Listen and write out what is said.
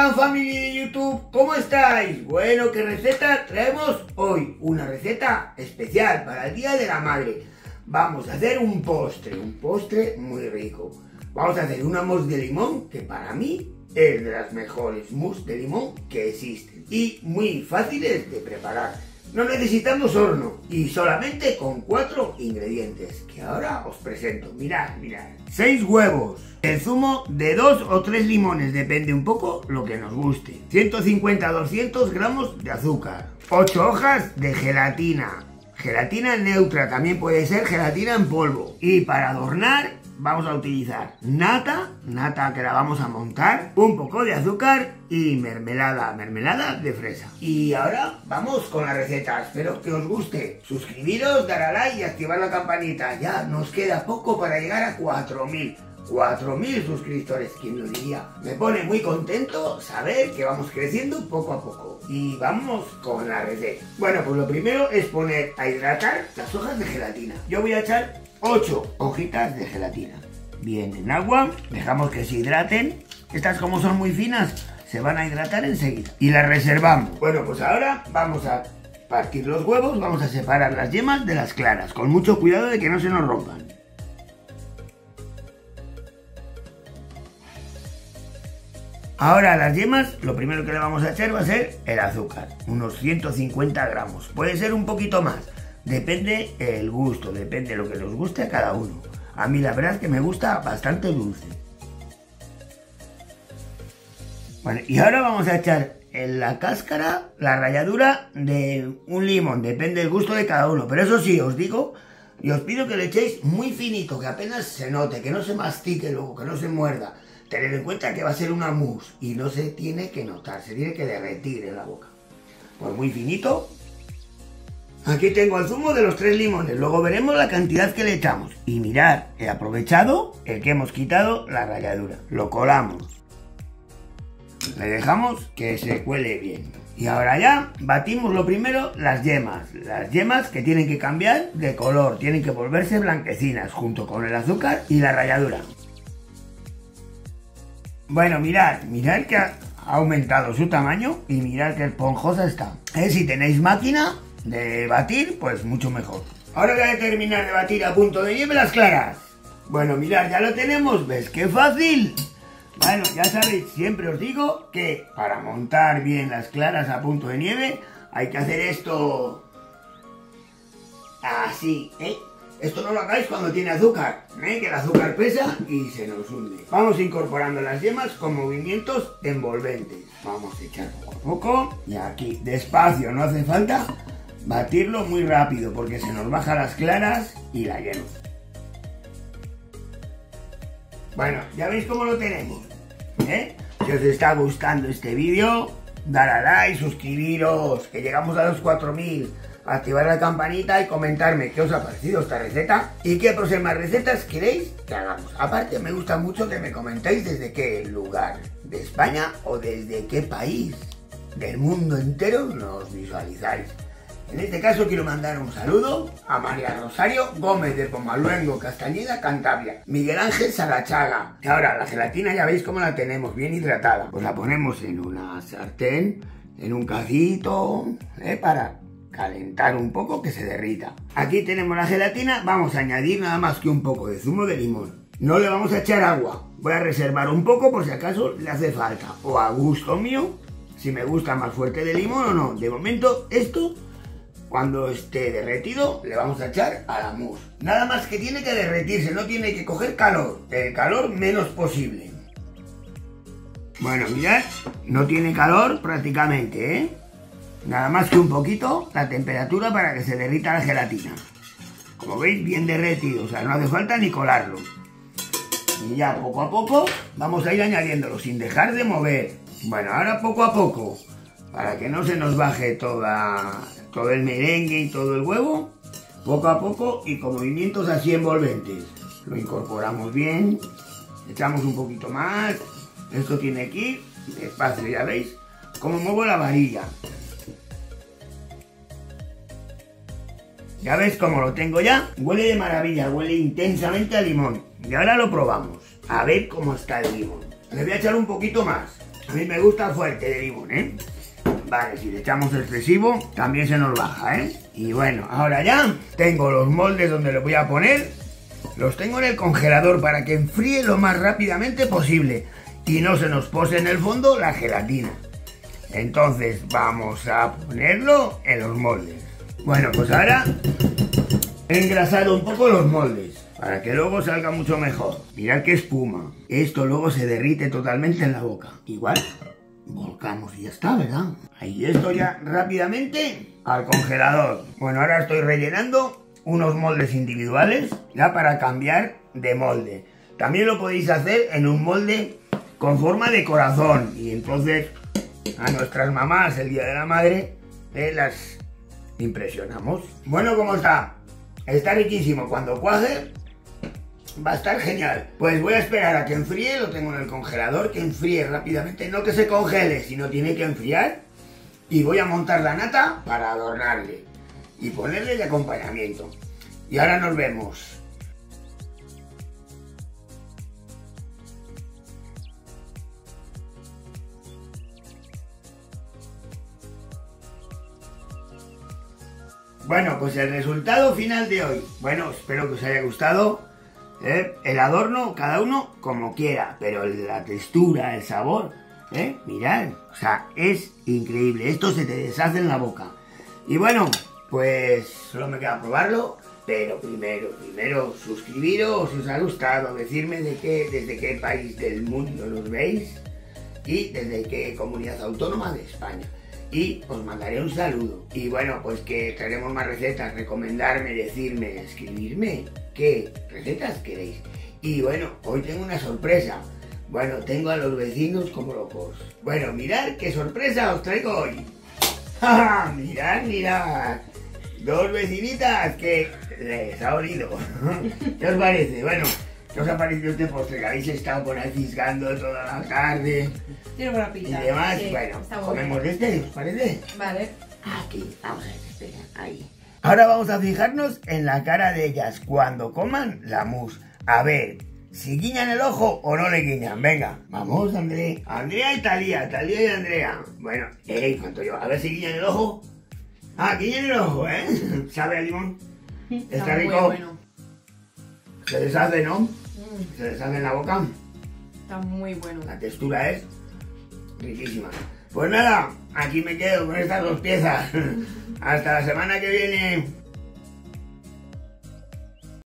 Hola familia de YouTube, ¿cómo estáis? Bueno, ¿qué receta traemos hoy? Una receta especial para el Día de la Madre. Vamos a hacer un postre muy rico. Vamos a hacer una mousse de limón que para mí es de las mejores mousse de limón que existen y muy fáciles de preparar. No necesitamos horno y solamente con 4 ingredientes que ahora os presento. Mirad, 6 huevos, el zumo de 2 o 3 limones, depende un poco lo que nos guste, 150-200 gramos de azúcar, 8 hojas de gelatina, gelatina neutra, también puede ser gelatina en polvo, y para adornar vamos a utilizar nata que la vamos a montar, un poco de azúcar y mermelada de fresa. Y ahora vamos con la receta, espero que os guste. Suscribiros, dar a like y activar la campanita, ya nos queda poco para llegar a 4.000 suscriptores, ¿quién lo diría? Me pone muy contento saber que vamos creciendo poco a poco. Y vamos con la receta. Bueno, pues lo primero es poner a hidratar las hojas de gelatina. Yo voy a echar 8 hojitas de gelatina. Bien, en agua, dejamos que se hidraten. Estas, como son muy finas, se van a hidratar enseguida. Y las reservamos. Bueno, pues ahora vamos a partir los huevos, vamos a separar las yemas de las claras, con mucho cuidado de que no se nos rompan. Ahora a las yemas, lo primero que le vamos a echar va a ser el azúcar, unos 150 gramos. Puede ser un poquito más. Depende el gusto, depende lo que nos guste a cada uno. A mí la verdad es que me gusta bastante dulce. Bueno, y ahora vamos a echar en la cáscara, la ralladura de un limón, depende del gusto de cada uno. Pero eso sí, os digo y os pido que le echéis muy finito, que apenas se note, que no se mastique luego, que no se muerda. Tened en cuenta que va a ser una mousse y no se tiene que notar, se tiene que derretir en la boca. Pues muy finito. Aquí tengo el zumo de los 3 limones, luego veremos la cantidad que le echamos. Y mirad, he aprovechado el que hemos quitado la ralladura. Lo colamos. Le dejamos que se cuele bien. Y ahora ya batimos lo primero las yemas. Las yemas que tienen que cambiar de color, tienen que volverse blanquecinas junto con el azúcar y la ralladura. Bueno, mirad que ha aumentado su tamaño y mirad que esponjosa está. Si tenéis máquina de batir, pues mucho mejor. Ahora voy a terminar de batir a punto de nieve las claras. Bueno, mirad, ya lo tenemos, ¿ves qué fácil? Bueno, ya sabéis, siempre os digo que para montar bien las claras a punto de nieve hay que hacer esto así, Esto no lo hagáis cuando tiene azúcar, que el azúcar pesa y se nos hunde. Vamos incorporando las yemas con movimientos envolventes. Vamos a echar poco a poco y aquí despacio, no hace falta batirlo muy rápido porque se nos bajan las claras y la yema. Bueno, ya veis cómo lo tenemos, Si os está gustando este vídeo, dar a like, suscribiros, que llegamos a los 4.000, activar la campanita y comentarme qué os ha parecido esta receta y qué próximas recetas queréis que hagamos. Aparte, me gusta mucho que me comentéis desde qué lugar de España o desde qué país del mundo entero nos visualizáis. En este caso quiero mandar un saludo a María Rosario Gómez de Pomaluengo, Castañeda, Cantabria, Miguel Ángel Sarachaga. Y ahora la gelatina ya veis cómo la tenemos, bien hidratada. Pues la ponemos en una sartén, en un cacito, para calentar un poco, que se derrita. Aquí tenemos la gelatina, vamos a añadir nada más que un poco de zumo de limón. No le vamos a echar agua, voy a reservar un poco por si acaso le hace falta, o a gusto mío, si me gusta más fuerte de limón o no. De momento esto, cuando esté derretido, le vamos a echar a la mousse. Nada más que tiene que derretirse, no tiene que coger calor, el calor menos posible. Bueno, mirad, no tiene calor prácticamente, Nada más que un poquito la temperatura para que se derrita la gelatina. Como veis, bien derretido, o sea, no hace falta ni colarlo. Y ya poco a poco vamos a ir añadiéndolo sin dejar de mover. Bueno, ahora poco a poco, para que no se nos baje todo el merengue y todo el huevo, poco a poco y con movimientos así envolventes. Lo incorporamos bien, echamos un poquito más. Esto tiene que ir despacio, ya veis cómo muevo la varilla. Ya ves cómo lo tengo ya. Huele de maravilla, huele intensamente a limón. Y ahora lo probamos. A ver cómo está el limón. Le voy a echar un poquito más. A mí me gusta fuerte de limón, ¿eh? Vale, si le echamos excesivo, también se nos baja, ¿eh? Y bueno, ahora ya tengo los moldes donde los voy a poner. Los tengo en el congelador para que enfríe lo más rápidamente posible y no se nos pose en el fondo la gelatina. Entonces vamos a ponerlo en los moldes. Bueno, pues ahora he engrasado un poco los moldes para que luego salga mucho mejor. Mirad qué espuma. Esto luego se derrite totalmente en la boca. Igual volcamos y ya está, ¿verdad? Ahí, esto ya rápidamente al congelador. Bueno, ahora estoy rellenando unos moldes individuales ya para cambiar de molde. También lo podéis hacer en un molde con forma de corazón y entonces a nuestras mamás el día de la madre las impresionamos. Bueno, ¿cómo está? Está riquísimo. Cuando cuaje va a estar genial. Pues voy a esperar a que enfríe, lo tengo en el congelador, que enfríe rápidamente, no que se congele, sino tiene que enfriar. Y voy a montar la nata para adornarle y ponerle de acompañamiento. Y ahora nos vemos. Bueno, pues el resultado final de hoy. Bueno, espero que os haya gustado. El adorno, cada uno como quiera, pero la textura, el sabor, mirad, o sea, es increíble. Esto se te deshace en la boca. Y bueno, pues solo me queda probarlo, pero primero suscribiros si os ha gustado, decirme desde qué país del mundo nos veis y desde qué comunidad autónoma de España. Y os mandaré un saludo. Y bueno, pues que traeremos más recetas, recomendarme, decirme, escribirme qué recetas queréis. Y bueno, hoy tengo una sorpresa. Bueno, tengo a los vecinos como locos. Bueno, mirad qué sorpresa os traigo hoy. ¡Ja! Mirad. Dos vecinitas que les ha olido. ¿Qué os parece? Bueno, ¿qué os ha parecido este postre? Que habéis estado por ahí fisgando toda la tarde. Tiene buena pinta. Y demás, sí, bueno, está comemos de este, ¿os parece? Vale. Aquí, vamos a ver, espera, ahí. Ahora vamos a fijarnos en la cara de ellas cuando coman la mousse. A ver, si guiñan el ojo o no le guiñan. Venga, vamos, Andrea. Andrea y Talía y Andrea. Bueno, cuanto yo, a ver si guiñan el ojo. Ah, guiñan el ojo, ¿eh? ¿Sabe a limón? Está rico. Muy bueno. Se deshace, ¿no? Se deshace en la boca. Está muy bueno. La textura es riquísima. Pues nada, aquí me quedo con estas dos piezas. Hasta la semana que viene.